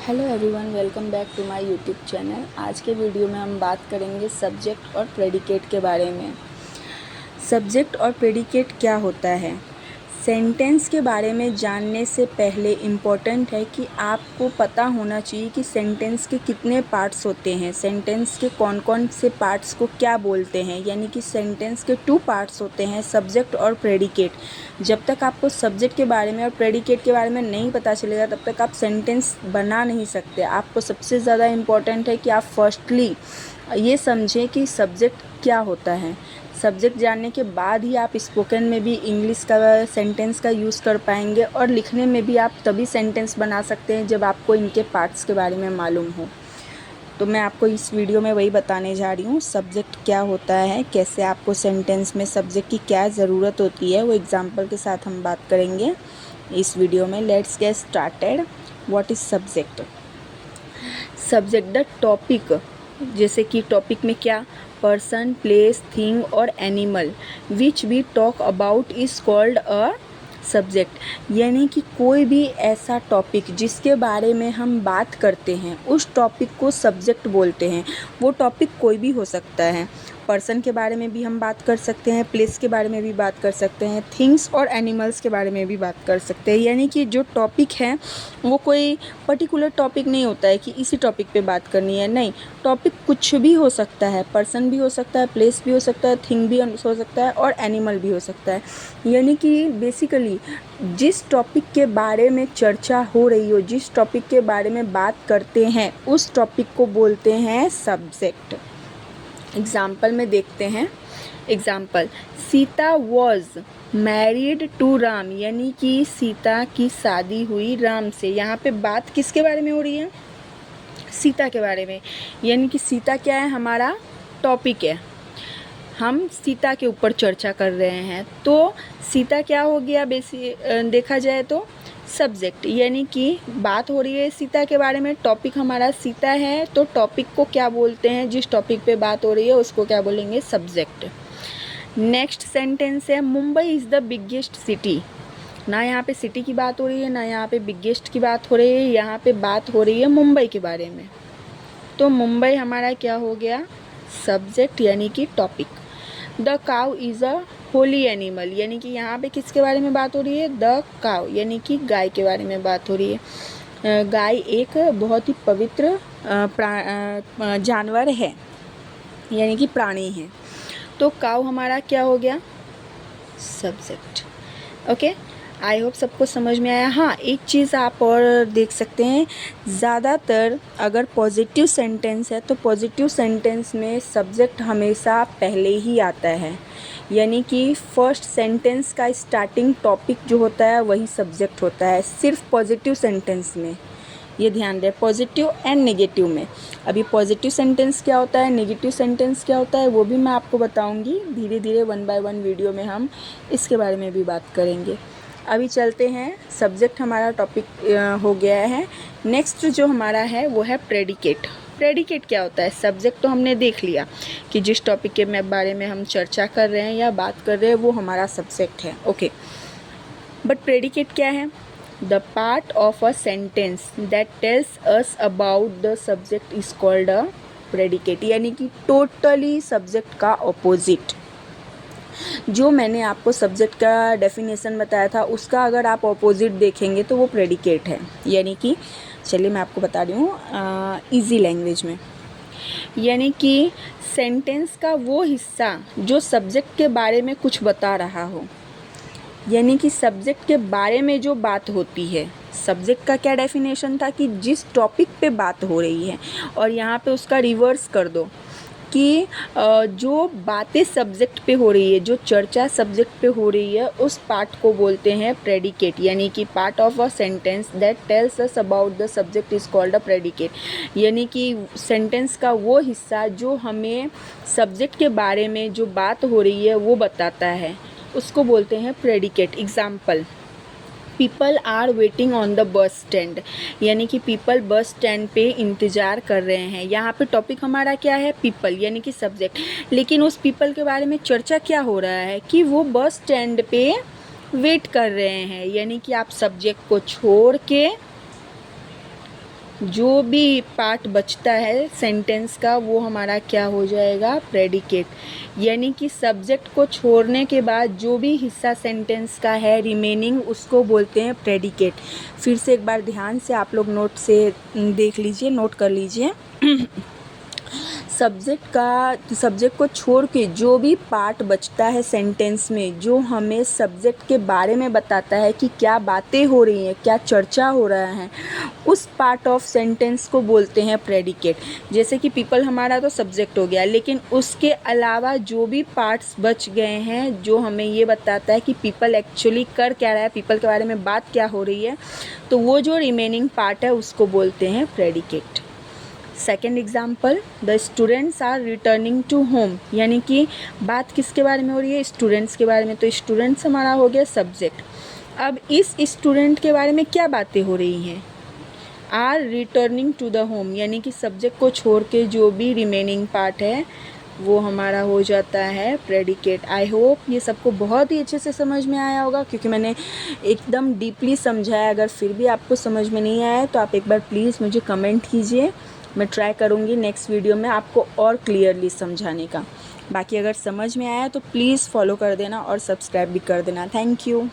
Hello everyone, welcome back to my YouTube channel. आज के video में हम बात करेंगे सब्जेक्ट और प्रेडिकेट के बारे में। सब्जेक्ट और प्रेडिकेट क्या होता है? सेंटेंस के बारे में जानने से पहले इम्पॉर्टेंट है कि आपको पता होना चाहिए कि सेंटेंस के कितने पार्ट्स होते हैं, सेंटेंस के कौन कौन से पार्ट्स को क्या बोलते हैं। यानी कि सेंटेंस के 2 पार्ट्स होते हैं, सब्जेक्ट और प्रेडिकेट। जब तक आपको सब्जेक्ट के बारे में और प्रेडिकेट के बारे में नहीं पता चलेगा तब तक आप सेंटेंस बना नहीं सकते। आपको सबसे ज़्यादा इम्पॉर्टेंट है कि आप फर्स्टली ये समझें कि सब्जेक्ट क्या होता है। सब्जेक्ट जानने के बाद ही आप स्पोकन में भी इंग्लिश का सेंटेंस का यूज़ कर पाएंगे और लिखने में भी आप तभी सेंटेंस बना सकते हैं जब आपको इनके पार्ट्स के बारे में मालूम हो। तो मैं आपको इस वीडियो में वही बताने जा रही हूँ, सब्जेक्ट क्या होता है, कैसे आपको सेंटेंस में सब्जेक्ट की क्या ज़रूरत होती है, वो एग्जाम्पल के साथ हम बात करेंगे इस वीडियो में। Let's get started. What is subject? Subject the topic, जैसे कि टॉपिक में क्या, पर्सन, प्लेस, थिंग और animal which we talk about is called a subject. यानी कि कोई भी ऐसा टॉपिक जिसके बारे में हम बात करते हैं उस टॉपिक को सब्जेक्ट बोलते हैं। वो टॉपिक कोई भी हो सकता है। पर्सन के बारे में भी हम बात कर सकते हैं, प्लेस के बारे में भी बात कर सकते हैं, थिंग्स और एनिमल्स के बारे में भी बात कर सकते हैं। यानी कि जो टॉपिक है वो कोई पर्टिकुलर टॉपिक नहीं होता है कि इसी टॉपिक पे बात करनी है। नहीं, टॉपिक कुछ भी हो सकता है, पर्सन भी हो सकता है, प्लेस भी हो सकता है, थिंग भी हो सकता है और एनिमल भी हो सकता है। यानी कि बेसिकली जिस टॉपिक के बारे में चर्चा हो रही हो, जिस टॉपिक के बारे में बात करते हैं उस टॉपिक को बोलते हैं सब्जेक्ट। एग्जाम्पल में देखते हैं। Example, Sita was married to Ram, यानी कि सीता की शादी हुई राम से। यहाँ पे बात किसके बारे में हो रही है? सीता के बारे में। यानी कि सीता क्या है? हमारा टॉपिक है, हम सीता के ऊपर चर्चा कर रहे हैं। तो सीता क्या हो गया देखा जाए तो सब्जेक्ट। यानी कि बात हो रही है सीता के बारे में, टॉपिक हमारा सीता है, तो टॉपिक को क्या बोलते हैं? जिस टॉपिक पे बात हो रही है उसको क्या बोलेंगे? सब्जेक्ट। नेक्स्ट सेंटेंस है, Mumbai is the biggest city. ना यहाँ पे सिटी की बात हो रही है, ना यहाँ पे बिगेस्ट की बात हो रही है, यहाँ पे बात हो रही है मुंबई के बारे में। तो मुंबई हमारा क्या हो गया? सब्जेक्ट यानी कि topic. The cow is a Holi animal, यानी कि यहाँ पे किसके बारे में बात हो रही है? द काउ, यानी कि गाय के बारे में बात हो रही है। गाय एक बहुत ही पवित्र जानवर है, यानी कि प्राणी है। तो काउ हमारा क्या हो गया? सब्जेक्ट। ओके, आई होप सबको समझ में आया। हाँ, एक चीज़ आप और देख सकते हैं, ज़्यादातर अगर पॉजिटिव सेंटेंस है तो पॉजिटिव सेंटेंस में सब्जेक्ट हमेशा पहले ही आता है। यानी कि फर्स्ट सेंटेंस का स्टार्टिंग टॉपिक जो होता है वही सब्जेक्ट होता है, सिर्फ पॉजिटिव सेंटेंस में। ये ध्यान दें, पॉजिटिव एंड नेगेटिव में। अभी पॉजिटिव सेंटेंस क्या होता है, नेगेटिव सेंटेंस क्या होता है, वो भी मैं आपको बताऊंगी धीरे धीरे, 1 बाय 1 वीडियो में हम इसके बारे में भी बात करेंगे। अभी चलते हैं, सब्जेक्ट हमारा टॉपिक हो गया है। नेक्स्ट जो हमारा है वो है प्रेडिकेट। प्रेडिकेट क्या होता है? सब्जेक्ट तो हमने देख लिया कि जिस टॉपिक के बारे में हम चर्चा कर रहे हैं या बात कर रहे हैं वो हमारा सब्जेक्ट है। ओके, बट प्रेडिकेट क्या है? The part of a sentence that tells us about the subject is called a predicate. यानी कि टोटली सब्जेक्ट का ऑपोजिट। जो मैंने आपको सब्जेक्ट का डेफिनेशन बताया था उसका अगर आप ऑपोजिट देखेंगे तो वो प्रेडिकेट है। यानी कि चलिए मैं आपको बता रही हूँ इजी लैंग्वेज में। यानी कि सेंटेंस का वो हिस्सा जो सब्जेक्ट के बारे में कुछ बता रहा हो, यानी कि सब्जेक्ट के बारे में जो बात होती है। सब्जेक्ट का क्या डेफिनेशन था कि जिस टॉपिक पे बात हो रही है, और यहाँ पे उसका रिवर्स कर दो कि जो बातें सब्जेक्ट पे हो रही है, जो चर्चा सब्जेक्ट पे हो रही है, उस पार्ट को बोलते हैं प्रेडिकेट। यानी कि part of a sentence that tells us about the subject is called a predicate. यानी कि सेंटेंस का वो हिस्सा जो हमें सब्जेक्ट के बारे में जो बात हो रही है वो बताता है, उसको बोलते हैं predicate. Example, people are waiting on the bus stand. यानी कि पीपल बस स्टैंड पे इंतज़ार कर रहे हैं। यहाँ पे टॉपिक हमारा क्या है? पीपल, यानी कि सब्जेक्ट। लेकिन उस पीपल के बारे में चर्चा क्या हो रहा है कि वो बस स्टैंड पे वेट कर रहे हैं। यानी कि आप सब्जेक्ट को छोड़ के जो भी पार्ट बचता है सेंटेंस का वो हमारा क्या हो जाएगा, प्रेडिकेट। यानी कि सब्जेक्ट को छोड़ने के बाद जो भी हिस्सा सेंटेंस का है रिमेनिंग, उसको बोलते हैं प्रेडिकेट। फिर से एक बार ध्यान से आप लोग नोट से देख लीजिए, नोट कर लीजिए। सब्जेक्ट को छोड़ के जो भी पार्ट बचता है सेंटेंस में, जो हमें सब्जेक्ट के बारे में बताता है कि क्या बातें हो रही हैं, क्या चर्चा हो रहा है, उस पार्ट ऑफ सेंटेंस को बोलते हैं प्रेडिकेट। जैसे कि पीपल हमारा तो सब्जेक्ट हो गया, लेकिन उसके अलावा जो भी पार्ट्स बच गए हैं जो हमें ये बताता है कि पीपल एक्चुअली कर क्या रहा है, पीपल के बारे में बात क्या हो रही है, तो वो जो रिमेनिंग पार्ट है उसको बोलते हैं predicate. Second example, the students are returning to home. यानी कि बात किसके बारे में हो रही है, स्टूडेंट्स के बारे में। तो स्टूडेंट्स हमारा हो गया सब्जेक्ट। अब इस स्टूडेंट के बारे में क्या बातें हो रही हैं, are returning to the home. यानी कि सब्जेक्ट को छोड़ के जो भी रिमेनिंग पार्ट है वो हमारा हो जाता है प्रेडिकेट। आई होप ये सबको बहुत ही अच्छे से समझ में आया होगा, क्योंकि मैंने एकदम डीपली समझाया। अगर फिर भी आपको समझ में नहीं आया तो आप एक बार प्लीज़ मुझे कमेंट कीजिए, मैं ट्राई करूँगी नेक्स्ट वीडियो में आपको और क्लियरली समझाने का। बाकी अगर समझ में आया तो प्लीज़ फॉलो कर देना और सब्सक्राइब भी कर देना। Thank you.